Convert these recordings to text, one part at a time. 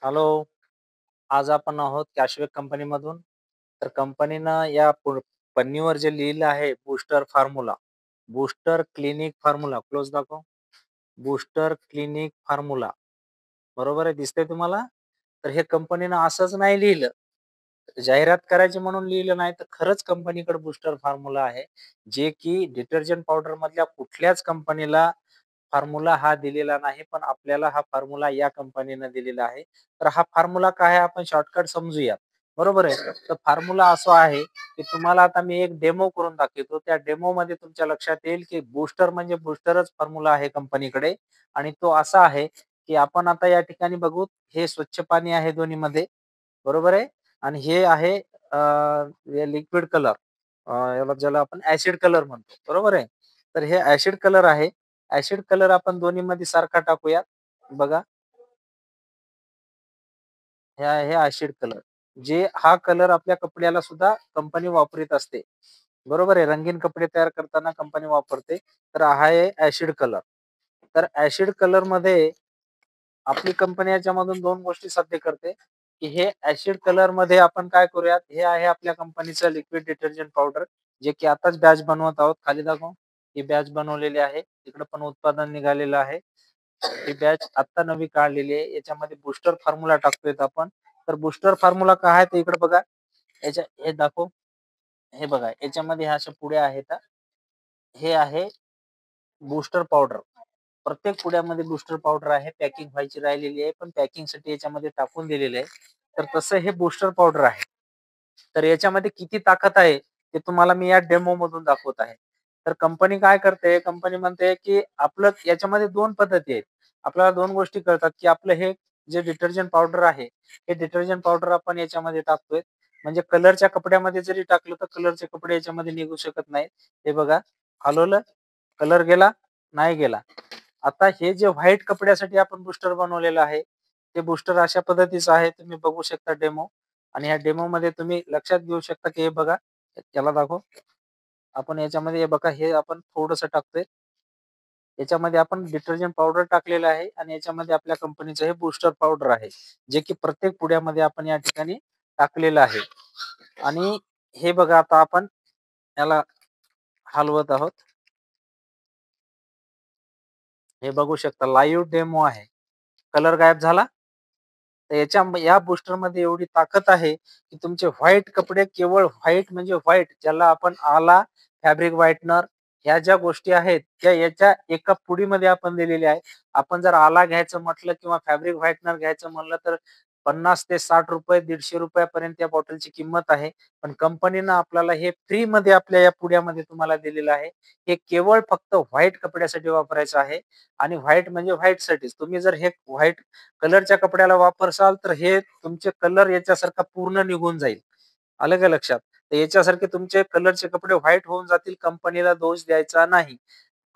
Hello. आज आपण आहोत कॅशबॅक कंपनीमधून. तर कंपनीनं या पन्नीवर जे लिहिलं आहे booster formula, booster clinic formula close दाखव. बूस्टर क्लिनिक फॉर्म्युला बरोबर आहे, दिसतंय तुम्हाला? तर हे कंपनीनं असंच नाही लिहिलं. जाहिरात करायची म्हणून लिहिलं नाही, तर खरंच कंपनीकडे बूस्टर फॉर्म्युला आहे, जे की डिटर्जंट पावडर मधल्या कुठल्याच कंपनीला फॉर्म्युला हा दिलेला नाही, पण आपल्याला हा फॉर्म्युला या कंपनीनं दिलेला आहे. तर हा फॉर्म्युला काय आहे आपण शॉर्टकट समजूया. बरोबर आहे. तर फॉर्म्युला असा आहे, की तुम्हाला आता मी एक डेमो करून दाखवतो. त्या डेमोमध्ये तुमच्या लक्षात येईल, की बूस्टर म्हणजे बूस्टरच फॉर्म्युला आहे कंपनीकडे आणि तो असा आहे, की आपण आता या ठिकाणी बघू, हे स्वच्छ पाणी आहे दोन्हीमध्ये. बरोबर आहे. आणि हे आहे लिक्विड कलर, ज्याला आपण ॲसिड कलर म्हणतो. बरोबर आहे. तर हे ॲसिड कलर आहे. ॲसिड कलर आपण दोन्हीमध्ये सारखा टाकूया. बघा, हे ॲसिड कलर, जे हा कलर आपल्या कपड्याला सुद्धा कंपनी वापरत असते. बरोबर आहे. रंगीन कपडे तयार करताना कंपनी वापरते. तर हा आहे ॲसिड कलर. तर ॲसिड कलरमध्ये आपली कंपनी याच्यामधून 2 गोष्टी साध्य करते, की हे ॲसिड कलरमध्ये आपण काय करूयात, हे आहे आपल्या कंपनीचं लिक्विड डिटर्जंट पावडर, जे की आताच बॅच बनवत आहोत. खाली दाखव. ही बॅच बनवलेली आहे. इकडे पण उत्पादन निघालेलं आहे. ही बॅच आत्ता नवी काढलेली आहे. याच्यामध्ये बूस्टर फॉर्म्युला टाकतोय आपण. तर बूस्टर फॉर्म्युला काय आहे ते इकडे बघा. हे दाखव. हे बघा, याच्यामध्ये ह्या अशा पुड्या आहेत. हे आहे बूस्टर पावडर. प्रत्येक पुड्यामध्ये बूस्टर पावडर आहे. पॅकिंग व्हायची राहिलेली आहे, पण पॅकिंगसाठी याच्यामध्ये टाकून दिलेलं आहे. तर तसं हे बूस्टर पावडर आहे. तर याच्यामध्ये किती ताकद आहे, ते तुम्हाला मी या डेमो मधून दाखवत आहे. तर कंपनी काय करते, कंपनी म्हणते, की आपलं याच्यामध्ये 2 पद्धती आहेत. आपल्याला 2 गोष्टी कळतात, की आपलं हे जे डिटर्जंट पावडर आहे, हे डिटर्जंट पावडर आपण याच्यामध्ये टाकतोय. म्हणजे कलरच्या कपड्यामध्ये जरी टाकलं, तर कलरचे कपडे याच्यामध्ये निघू शकत नाहीत. हे बघा, हलवलं, कलर गेला, नाही गेला. आता हे जे व्हाईट कपड्यासाठी आपण बूस्टर बनवलेलं आहे, ते बूस्टर अशा पद्धतीचं आहे. तुम्ही बघू शकता डेमो. आणि ह्या डेमोमध्ये तुम्ही लक्षात घेऊ शकता, की हे बघा, त्याला दाखव. आपण याच्यामध्ये हे बघा, हे आपण थोडंसं टाकतोय. याच्यामध्ये आपण डिटर्जंट पावडर टाकलेलं आहे आणि याच्यामध्ये आपल्या कंपनीचं हे बूस्टर पावडर आहे, जे की प्रत्येक पुड्यामध्ये आपण या ठिकाणी टाकलेलं आहे. आणि हे बघा, आता आपण याला हलवत आहोत. हे बघू शकता, लाईव्ह डेमो आहे. कलर गायब झाला. तर या बूस्टरमध्ये एवढी ताकद आहे, की तुमचे व्हाईट कपडे केवळ व्हाईट म्हणजे व्हाईट, ज्याला आपण आला, फॅब्रिक व्हाईटनर ह्या ज्या गोष्टी आहेत, त्या याच्या एका पुडीमध्ये आपण दिलेल्या आहेत. आपण जर आला घ्यायचं म्हटलं किंवा फॅब्रिक व्हाईटनर घ्यायचं म्हणलं, तर ₹50 ते ₹60 ₹150 पर्यंत या बॉटलची किंमत आहे. पण कंपनीनं आपल्याला हे फ्रीमध्ये आपल्या या पुड्यामध्ये तुम्हाला दिलेलं आहे. हे केवळ फक्त व्हाईट कपड्यासाठी वापरायचं आहे आणि व्हाईट म्हणजे व्हाईटसाठीच. तुम्ही जर हे व्हाईट कलरच्या कपड्याला वापरसाल, तर हे तुमचे कलर याच्यासारखा पूर्ण निघून जाईल. आलं का लक्षात? तर याच्यासारखे तुमचे कलरचे कपडे व्हाईट होऊन जातील. कंपनीला दोष द्यायचा नाही.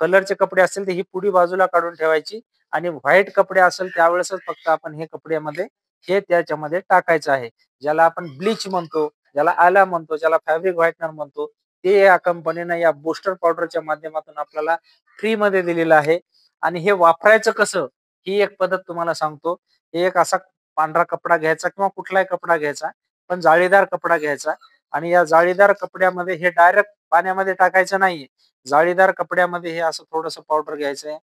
कलरचे कपडे असतील तर ही पुडी बाजूला काढून ठेवायची आणि व्हाईट कपडे असेल त्यावेळेसच फक्त आपण हे कपड्यामध्ये हे त्याच्यामध्ये टाकायचं आहे. ज्याला आपण ब्लीच म्हणतो, ज्याला आला म्हणतो, ज्याला फॅब्रिक व्हाईटनर म्हणतो, ते या कंपनीनं या बूस्टर पावडरच्या माध्यमातून आपल्याला फ्रीमध्ये दिलेलं आहे. आणि हे वापरायचं कसं? ही एक पद्धत तुम्हाला सांगतो. हे एक असा पांढरा कपडा घ्यायचा किंवा कुठलाही कपडा घ्यायचा, पण जाळीदार कपडा घ्यायचा आणि या जाळीदार कपड्यामध्ये हे डायरेक्ट पाण्यामध्ये टाकायचं नाहीये. जाळीदार कपड्यामध्ये हे असं थोडंसं पावडर घ्यायचंय.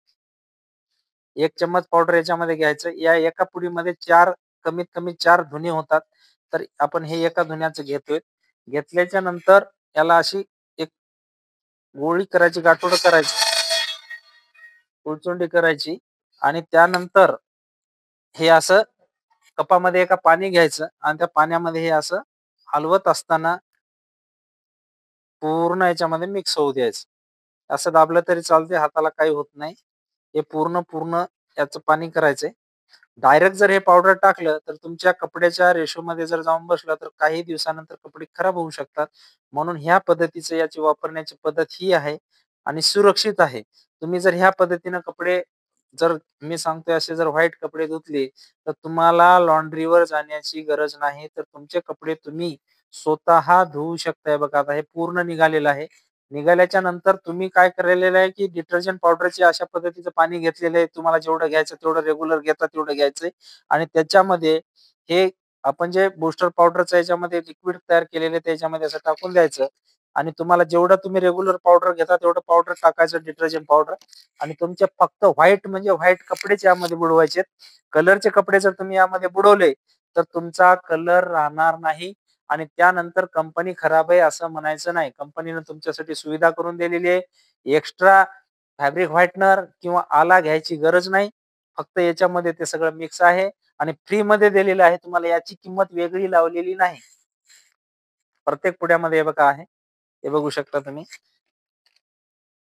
1 चम्मच पावडर याच्यामध्ये घ्यायचं. या एका पुडीमध्ये 4, कमीत कमी 4 धुणे होतात. तर आपण हे एका धुण्याचं घेतोय. घेतल्याच्या नंतर याला अशी एक गोळी करायची, गाठोडं करायचं, गुळचुंडी करायची आणि त्यानंतर हे असं कपामध्ये एका पाणी घ्यायचं आणि त्या पाण्यामध्ये हे असं हलवत असताना पूर्ण याच्यामध्ये मिक्स होऊ द्यायचं. असं दाबलं तरी चालते, हाताला काही होत नाही. हे पूर्ण याचं पाणी करायचंय. डायरेक्ट जर हे पावडर टाकलं, तर तुमच्या कपड्याच्या रेशोमध्ये जर जाऊन बसलं, तर काही दिवसानंतर कपडे खराब होऊ शकतात. म्हणून ह्या पद्धतीचं याची वापरण्याची पद्धत ही आहे आणि सुरक्षित आहे. तुम्ही जर ह्या पद्धतीनं कपडे, जर मी सांगतोय असे जर व्हाईट कपडे धुतले, तर तुम्हाला लॉन्ड्रीवर जाण्याची गरज नाही. तर तुमचे कपडे तुम्ही स्वतः धुवू शकताय. बघा, आता हे पूर्ण निघालेलं आहे. निघाल्याच्या नंतर तुम्ही काय केलेलं आहे, की डिटर्जंट पावडरचे अशा पद्धतीचं पाणी घेतलेलं आहे. तुम्हाला जेवढं घ्यायचं तेवढं रेग्युलर घेता तेवढं घ्यायचंय आणि त्याच्यामध्ये हे आपण जे बूस्टर पावडरचं याच्यामध्ये लिक्विड तयार केलेलं आहे त्याच्यामध्ये असं टाकून द्यायचं आणि तुम्हाला जेवढं तुम्ही रेग्युलर पावडर घेता तेवढं पावडर टाकायचं डिटर्जंट पावडर आणि तुमचे फक्त व्हाईट म्हणजे व्हाईट कपडेच यामध्ये बुडवायचे. कलरचे कपडे जर तुम्ही यामध्ये बुडवले, तर तुमचा कलर राहणार नाही आणि त्यानंतर कंपनी खराब आहे असं म्हणायचं नाही. कंपनीनं तुमच्यासाठी सुविधा करून दिलेली आहे. एक्स्ट्रा फॅब्रिक व्हाईटनर किंवा आला घ्यायची गरज नाही. फक्त याच्यामध्ये ते सगळं मिक्स आहे आणि फ्रीमध्ये दिलेलं आहे. तुम्हाला याची किंमत वेगळी लावलेली नाही. प्रत्येक पुड्यामध्ये हे बघा आहे. हे बघू शकता तुम्ही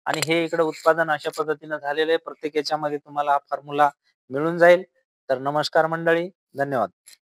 आणि हे इकडे उत्पादन अशा पद्धतीनं झालेलं आहे. प्रत्येक याच्यामध्ये तुम्हाला हा फॉर्म्युला मिळून जाईल. तर नमस्कार मंडळी. धन्यवाद.